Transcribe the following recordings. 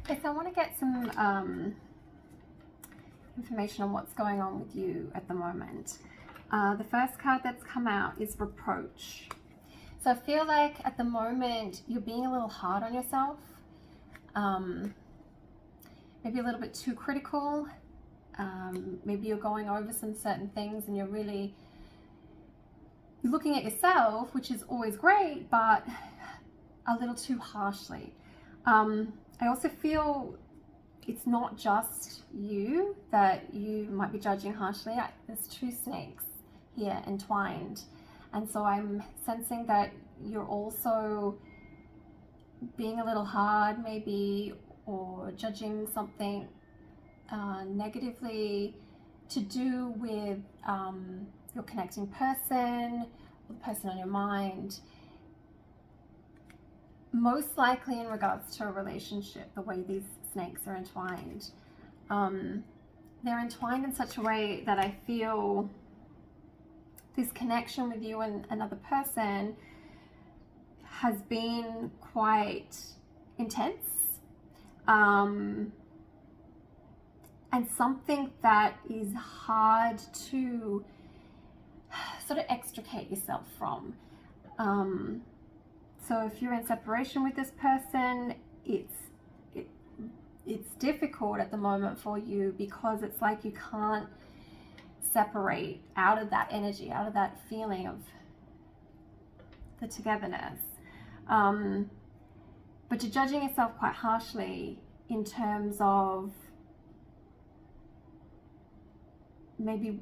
Okay, so I want to get some information on what's going on with you at the moment. The first card that's come out is reproach. So I feel like at the moment you're being a little hard on yourself, maybe a little bit too critical. Maybe you're going over some certain things and you're looking at yourself, which is always great, but a little too harshly. I also feel it's not just you that you might be judging harshly. There's two snakes here entwined, and so I'm sensing that you're also being a little hard maybe, or judging something negatively to do with your connecting person or the person on your mind, most likely in regards to a relationship. The way these snakes are entwined, they're entwined in such a way that I feel this connection with you and another person has been quite intense, and something that is hard to sort of extricate yourself from. So if you're in separation with this person, it's difficult at the moment for you, because it's like you can't separate out of that energy, out of that feeling of the togetherness. But you're judging yourself quite harshly in terms of maybe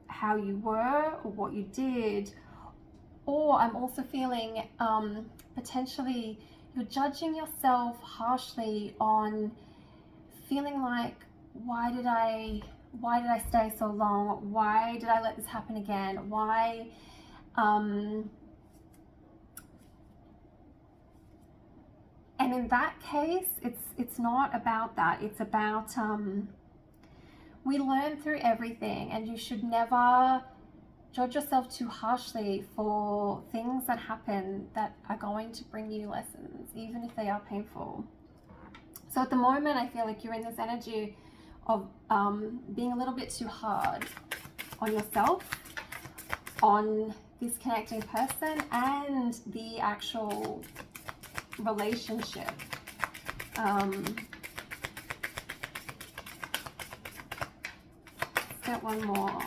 how you were or what you did. Or I'm also feeling potentially you're judging yourself harshly on feeling like, why did I stay so long? Why did I let this happen again? Why? And in that case, it's not about that. It's about we learn through everything, and you should never judge yourself too harshly for things that happen that are going to bring you lessons, even if they are painful. So at the moment, I feel like you're in this energy of being a little bit too hard on yourself, on this connecting person, and the actual relationship. Let's get one more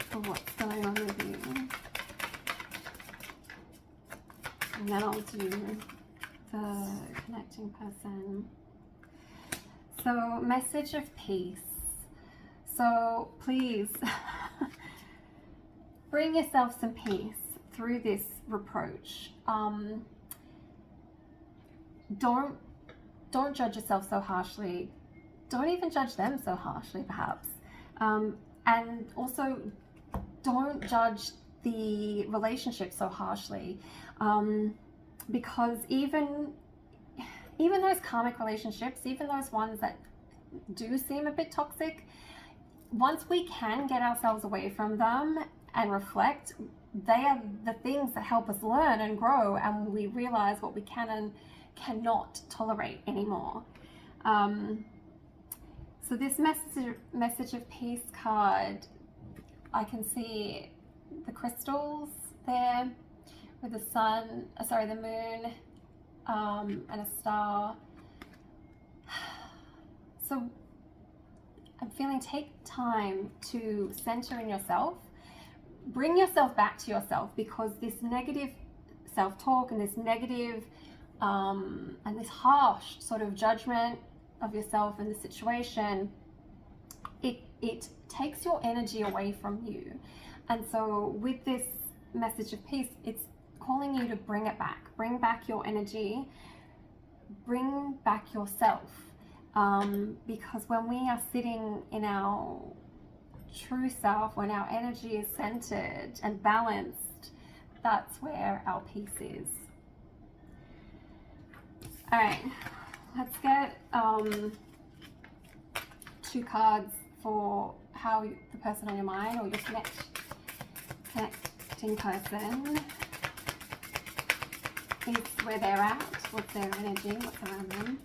for what's going on with you, and then I'll do the connecting person. So, message of peace. So please bring yourself some peace through this reproach. Don't judge yourself so harshly. Don't even judge them so harshly, perhaps. And also, don't judge the relationship so harshly, because even those karmic relationships, even those ones that do seem a bit toxic, once we can get ourselves away from them and reflect, they are the things that help us learn and grow, and we realize what we can and cannot tolerate anymore. So this message of peace card, I can see the crystals there with the sun, the moon, and a star. So I'm feeling, take time to center in yourself, bring yourself back to yourself, because this negative self-talk and this negative and this harsh sort of judgment of yourself and the situation, it takes your energy away from you. And so with this message of peace, it's calling you to bring it back, bring back your energy, bring back yourself, because when we are sitting in our true self, when our energy is centered and balanced, that's where our peace is. All right, let's get 2 cards for how the person on your mind, or your connecting person, is where they're at, what's their energy, what's around them.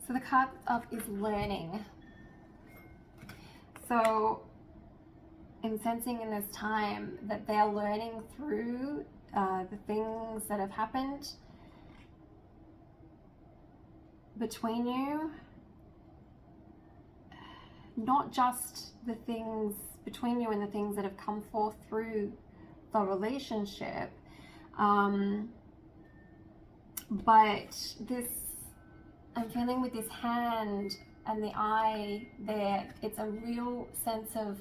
So the card up is learning. So I'm sensing in this time that they're learning through the things that have happened between you. Not just the things between you and the things that have come forth through the relationship, but this, I'm feeling with this hand and the eye there, it's a real sense of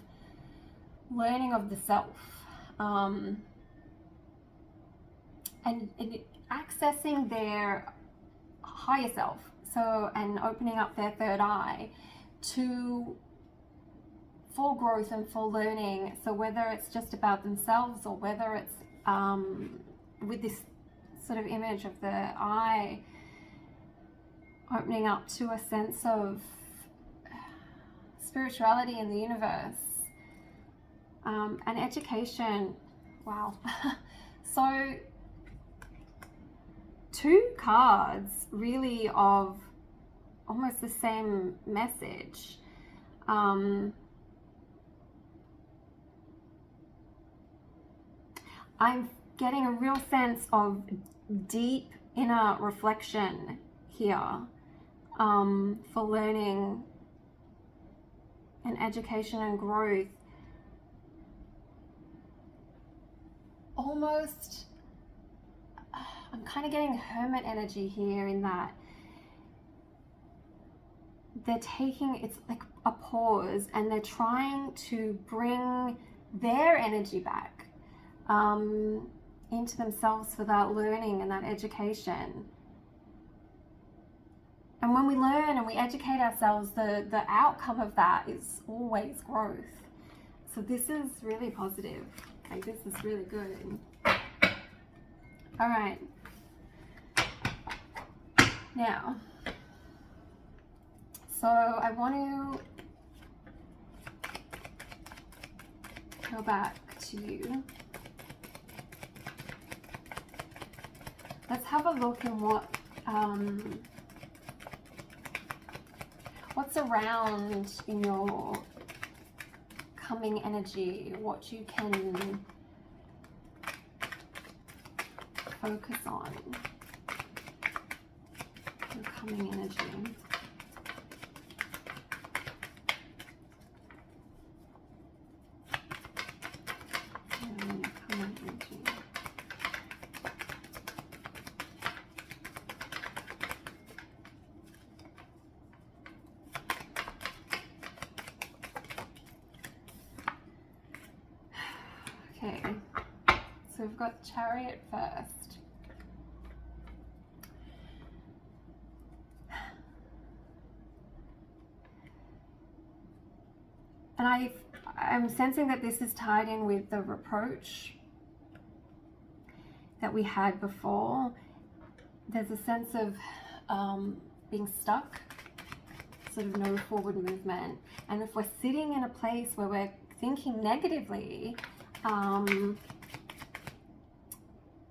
learning of the self, and accessing their higher self, so, and opening up their third eye to full growth and full learning. So whether it's just about themselves or whether it's with this sort of image of the eye opening up to a sense of spirituality in the universe, and education. Wow. So two cards really of almost the same message. I'm getting a real sense of deep inner reflection here, for learning and education and growth. Almost, I'm kind of getting hermit energy here, in that they're taking, it's like a pause, and they're trying to bring their energy back into themselves for that learning and that education. And when we learn and we educate ourselves, the outcome of that is always growth. So this is really positive. Okay, this is really good. All right. Now, so I want to go back to you. Let's have a look in what's around in your coming energy, what you can focus on, your coming energy. Okay, so we've got Chariot first. And I'm sensing that this is tied in with the reproach that we had before. There's a sense of being stuck, sort of no forward movement. And if we're sitting in a place where we're thinking negatively,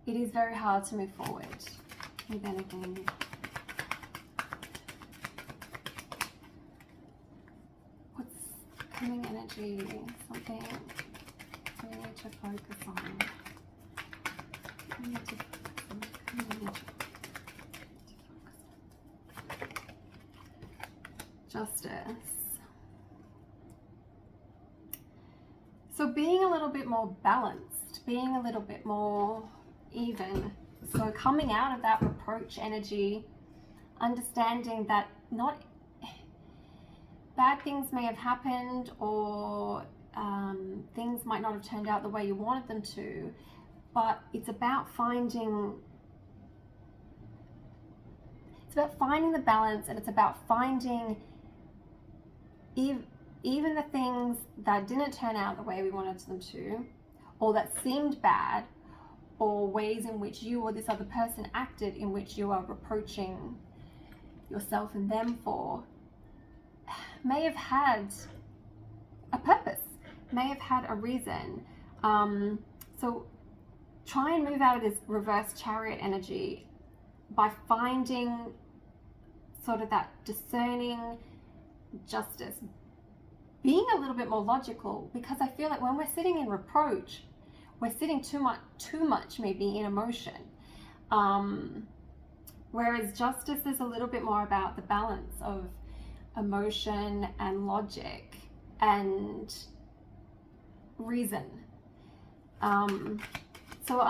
it is very hard to move forward with anything. What's coming energy? Something we need to focus on. We need to focus on coming energy. Justice. So being a little bit more balanced, being a little bit more even. So coming out of that reproach energy, understanding that not bad things may have happened, or things might not have turned out the way you wanted them to, but it's about finding the balance, and it's about finding even the things that didn't turn out the way we wanted them to, or that seemed bad, or ways in which you or this other person acted in which you are reproaching yourself and them for, may have had a purpose, may have had a reason. So try and move out of this reverse chariot energy by finding sort of that discerning justice, being a little bit more logical, because I feel like when we're sitting in reproach, we're sitting too much maybe in emotion. Whereas justice is a little bit more about the balance of emotion and logic and reason. So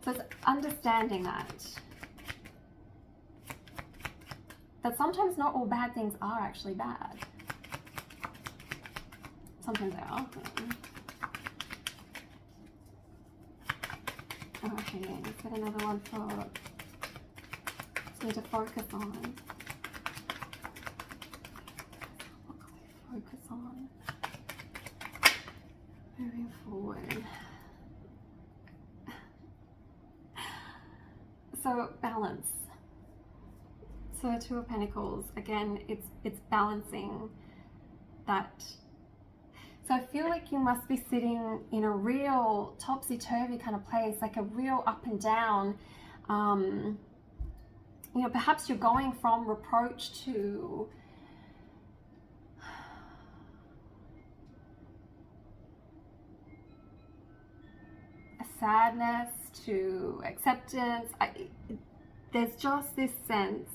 it's understanding that sometimes not all bad things are actually bad. Sometimes they are. Okay, let's get another one for need to focus on. What can we focus on moving forward? So balance. So Two of Pentacles, again, it's balancing that. So I feel like you must be sitting in a real topsy-turvy kind of place, like a real up and down. You know, perhaps you're going from reproach to a sadness, to acceptance. There's just this sense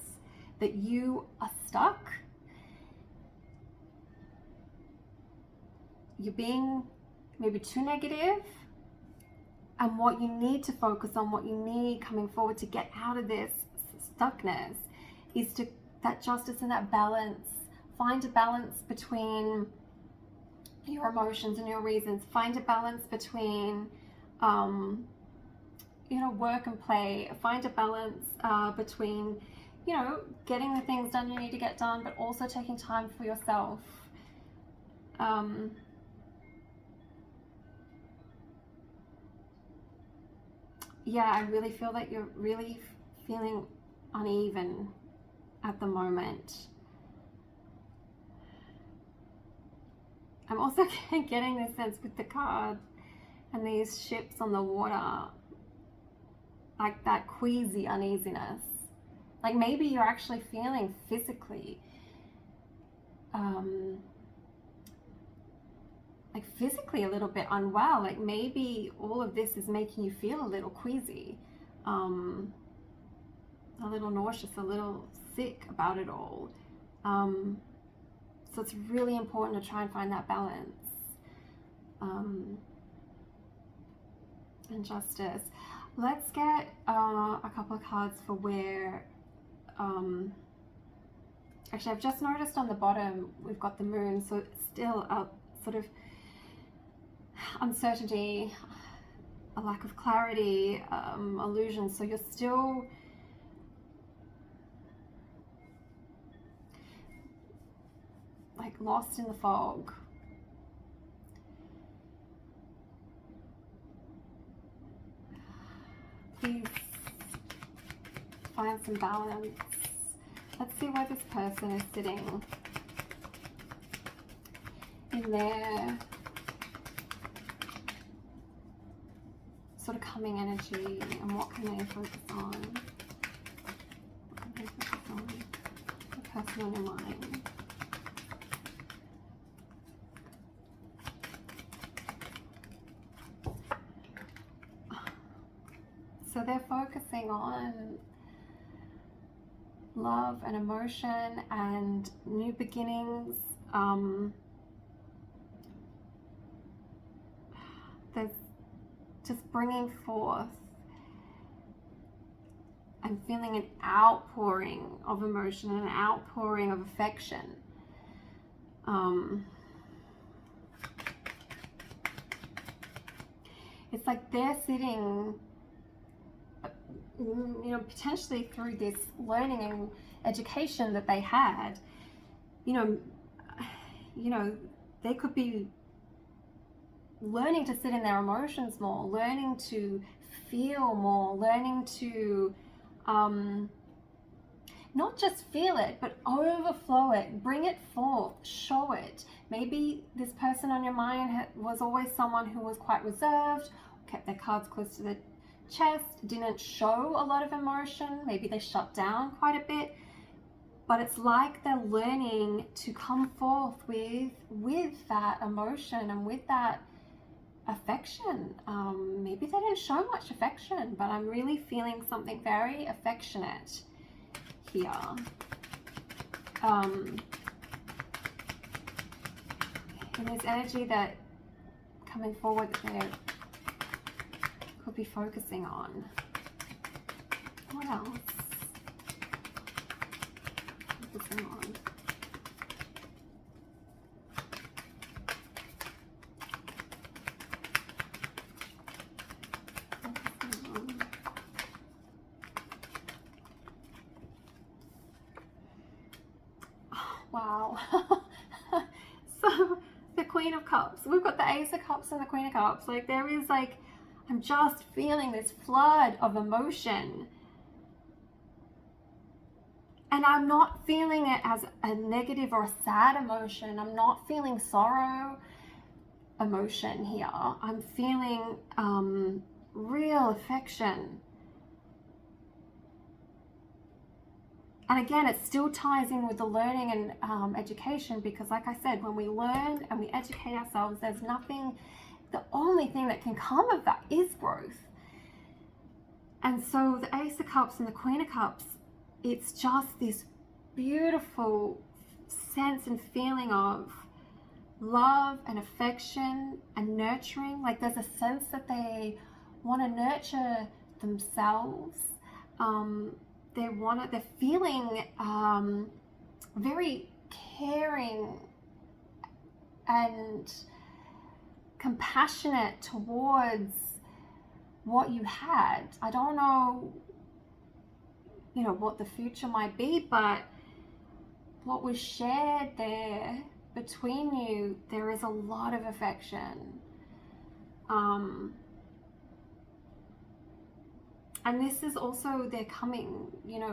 that you are stuck. You're being maybe too negative, and what you need to focus on, what you need coming forward to get out of this stuckness, is to that justice and that balance. Find a balance between your emotions and your reasons. Find a balance between you know, work and play. Find a balance between, you know, getting the things done you need to get done, but also taking time for yourself. Yeah, I really feel that you're really feeling uneven at the moment. I'm also getting this sense with the card and these ships on the water, like that queasy uneasiness. Like maybe you're actually feeling physically, like physically a little bit unwell. Like maybe all of this is making you feel a little queasy, a little nauseous, a little sick about it all. So it's really important to try and find that balance and justice. Let's get a couple of cards for where, actually I've just noticed on the bottom we've got the moon, so it's still a sort of uncertainty, a lack of clarity, illusion. So you're still like lost in the fog. Please find some balance. Let's see where this person is sitting in their sort of coming energy, and what can they focus on? What can they focus on? The person on your mind. So they're focusing on love and emotion and new beginnings. There's just bringing forth and feeling an outpouring of emotion and an outpouring of affection. It's like they're sitting, you know, potentially through this learning and education that they had, you know, they could be learning to sit in their emotions more, learning to feel more, learning to not just feel it, but overflow it, bring it forth, show it. Maybe this person on your mind was always someone who was quite reserved, kept their cards close to the chest, didn't show a lot of emotion. Maybe they shut down quite a bit. But it's like they're learning to come forth with that emotion and with that affection. Maybe they didn't show much affection, but I'm really feeling something very affectionate here. And there's energy that coming forward that they could be focusing on. What else? Focusing on. Wow. So the Queen of Cups, we've got the Ace of Cups and the Queen of Cups. Like there is like, I'm just feeling this flood of emotion. And I'm not feeling it as a negative or a sad emotion. I'm not feeling sorrow emotion here. I'm feeling real affection. And again, it still ties in with the learning and education, because like I said, when we learn and we educate ourselves, there's nothing, the only thing that can come of that is growth. And so the Ace of Cups and the Queen of Cups, it's just this beautiful sense and feeling of love and affection and nurturing. Like there's a sense that they want to nurture themselves. They're feeling very caring and compassionate towards what you had. I don't know, what the future might be, but what was shared there between you, there is a lot of affection. And this is also their coming,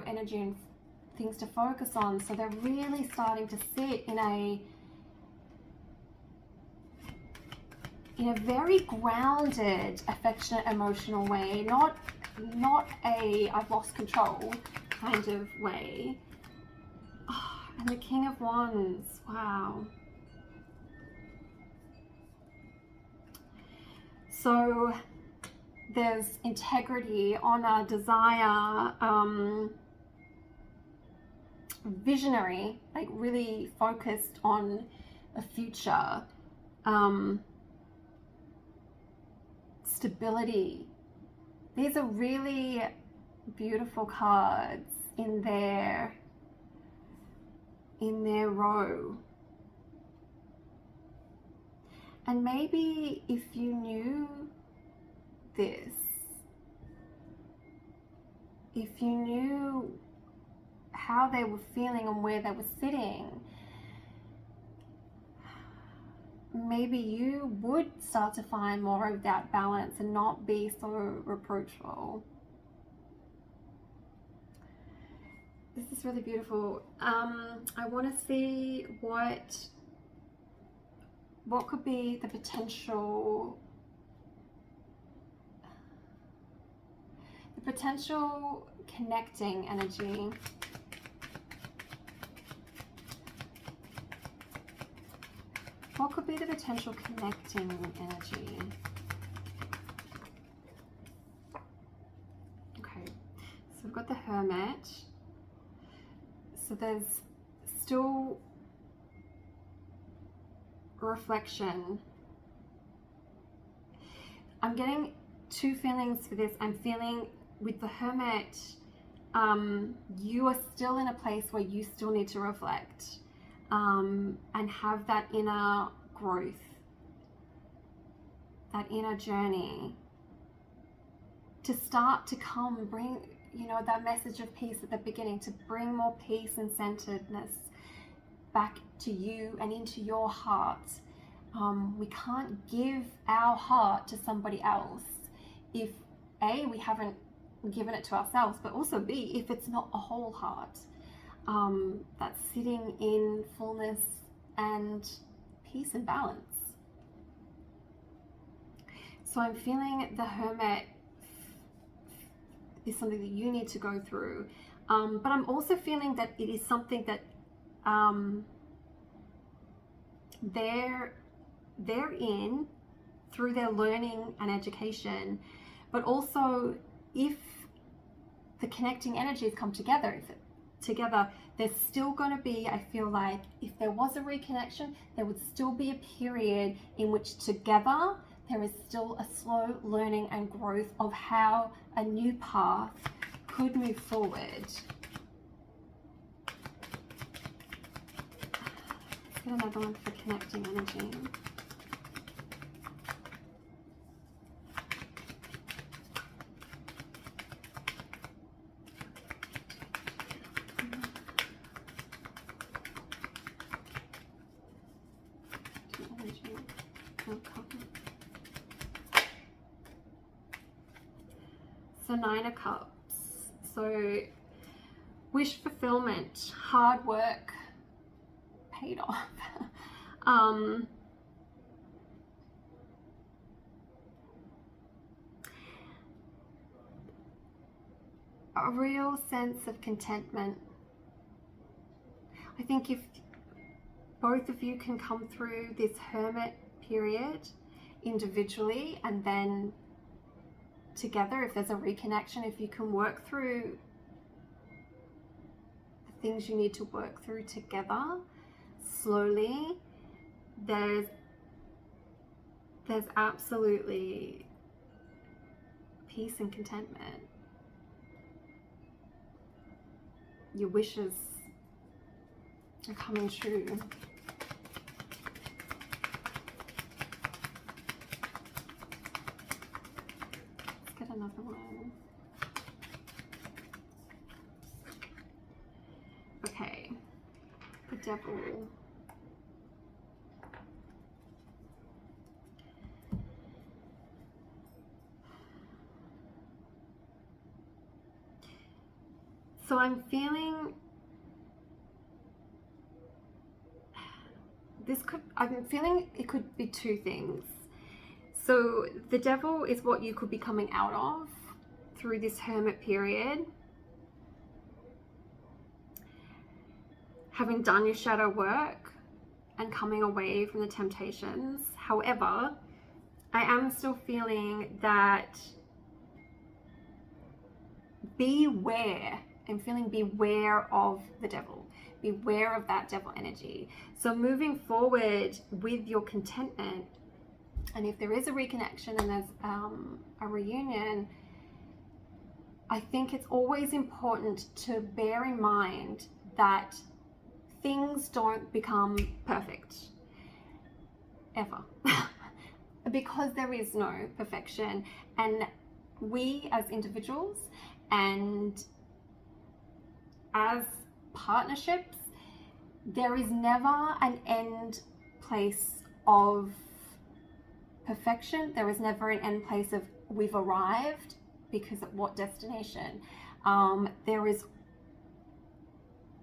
energy and things to focus on. So they're really starting to sit in a very grounded, affectionate, emotional way, not a I've lost control kind of way. Oh, and the King of Wands, wow. So there's integrity, honor, desire, visionary, like really focused on a future, stability. These are really beautiful cards in their row. And maybe if you knew this, if you knew how they were feeling and where they were sitting, maybe you would start to find more of that balance and not be so reproachful. This is really beautiful. I want to see what could be the potential connecting energy. What could be the potential connecting energy? Okay, so we've got the Hermit. So there's still reflection. I'm getting two feelings for this. I'm feeling with the Hermit, you are still in a place where you still need to reflect and have that inner growth, that inner journey to start to bring, that message of peace at the beginning, to bring more peace and centeredness back to you and into your heart. We can't give our heart to somebody else if A, we haven't given it to ourselves, but also B, if it's not a whole heart that's sitting in fullness and peace and balance. So I'm feeling the Hermit is something that you need to go through, but I'm also feeling that it is something that they're in through their learning and education, but also if the connecting energies come together, there's still going to be, I feel like, if there was a reconnection, there would still be a period in which together there is still a slow learning and growth of how a new path could move forward. Let's get another one for connecting energy. So 9 of Cups. So wish fulfillment, hard work paid off. A real sense of contentment. I think if both of you can come through this Hermit period individually and then together, if there's a reconnection, if you can work through the things you need to work through together slowly, there's absolutely peace and contentment. Your wishes are coming true. Let's get another one. Okay, the Devil. So I'm feeling it could be two things. So the Devil is what you could be coming out of through this Hermit period, having done your shadow work and coming away from the temptations. However, I am still feeling that beware. I'm feeling beware of the Devil. Beware of that Devil energy. So moving forward with your contentment, and if there is a reconnection and there's a reunion, I think it's always important to bear in mind that things don't become perfect ever because there is no perfection, and we as individuals and as partnerships, there is never an end place of perfection. There is never an end place of we've arrived, because at what destination. There is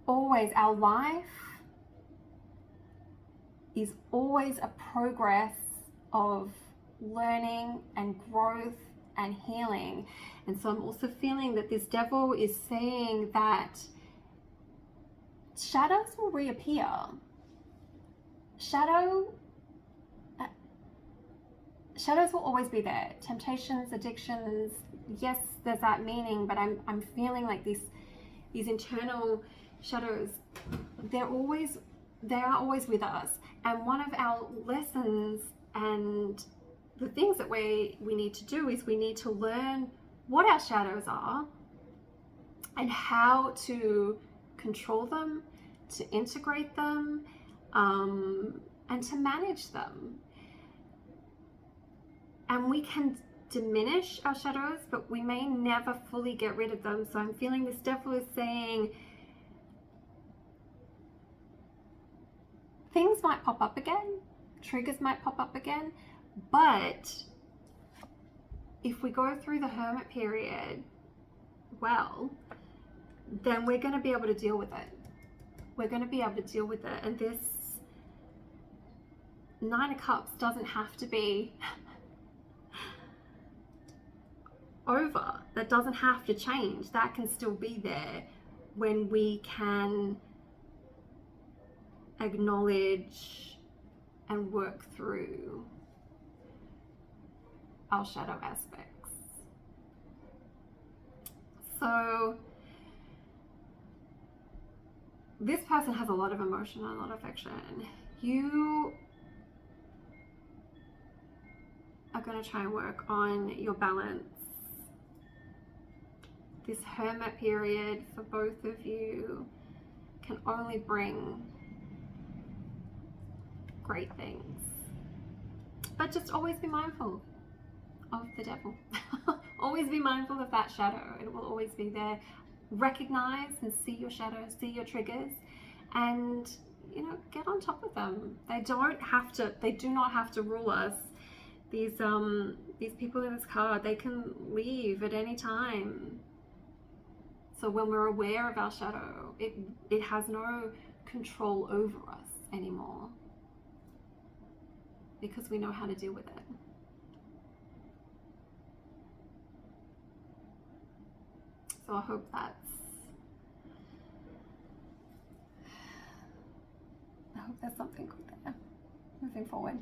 always, our life is always a progress of learning and growth and healing. And so I'm also feeling that this Devil is saying that shadows will reappear. Shadows will always be there. Temptations, addictions, yes, there's that meaning, but I'm feeling like these internal shadows, they are always with us. And one of our lessons and the things that we need to do is we need to learn what our shadows are and how to control them, to integrate them, and to manage them. And we can diminish our shadows, but we may never fully get rid of them. So I'm feeling this Devil is saying things might pop up again, triggers might pop up again. But if we go through the hermit period well, then we're going to be able to deal with it. We're going to be able to deal with it. And this Nine of Cups doesn't have to be over. That doesn't have to change. That can still be there when we can acknowledge and work through our shadow aspects. So this person has a lot of emotion and a lot of affection. You are going to try and work on your balance. This hermit period for both of you can only bring great things. But just always be mindful of the devil. Always be mindful of that shadow. It will always be there. Recognize and see your shadows, see your triggers, and get on top of them. They do not have to rule us. These people in this card, they can leave at any time. So when we're aware of our shadow, it has no control over us anymore, because we know how to deal with it. So I hope there's something good there moving forward.